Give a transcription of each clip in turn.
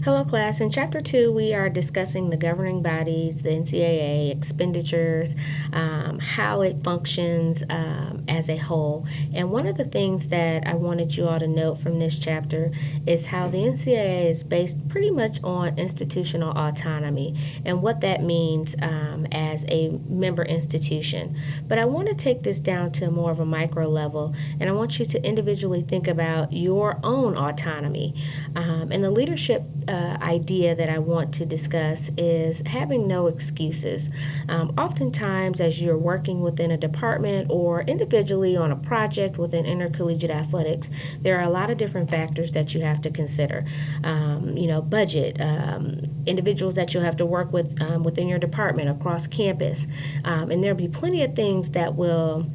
Hello, class. In Chapter 2, we are discussing the governing bodies, the NCAA, expenditures, how it functions as a whole. And one of the things that I wanted you all to note from this chapter is how the NCAA is based pretty much on institutional autonomy and what that means as a member institution. But I want to take this down to more of a micro level, and I want you to individually think about your own autonomy. And the leadership idea that I want to discuss is having no excuses. Oftentimes, as you're working within a department or individually on a project within intercollegiate athletics, there are a lot of different factors that you have to consider. Budget, individuals that you'll have to work with within your department across campus, and there'll be plenty of things that will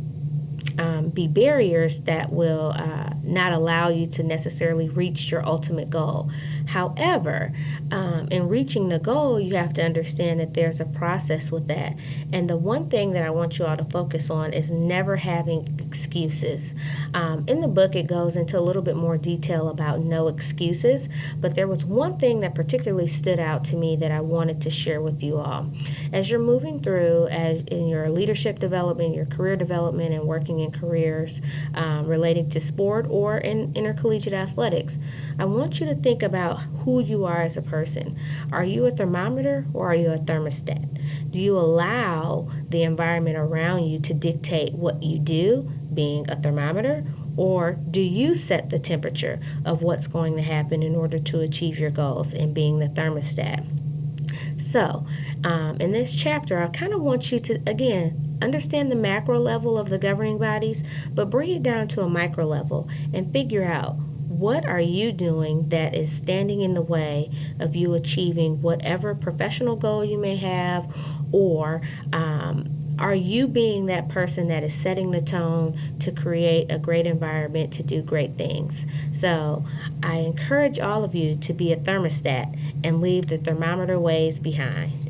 be barriers that will not allow you to necessarily reach your ultimate goal. However, in reaching the goal, you have to understand that there's a process with that. And the one thing that I want you all to focus on is never having excuses. In the book, it goes into a little bit more detail about no excuses, but there was one thing that particularly stood out to me that I wanted to share with you all. As you're moving through, as in your leadership development, your career development, and working in careers relating to sport or in intercollegiate athletics, I want you to think about who you are as a person. Are you a thermometer or are you a thermostat? Do you allow the environment around you to dictate what you do, being a thermometer, or do you set the temperature of what's going to happen in order to achieve your goals and being the thermostat? So, in this chapter, I kind of want you to, again, understand the macro level of the governing bodies, but bring it down to a micro level and figure out what are you doing that is standing in the way of you achieving whatever professional goal you may have, or are you being that person that is setting the tone to create a great environment to do great things? So I encourage all of you to be a thermostat and leave the thermometer ways behind.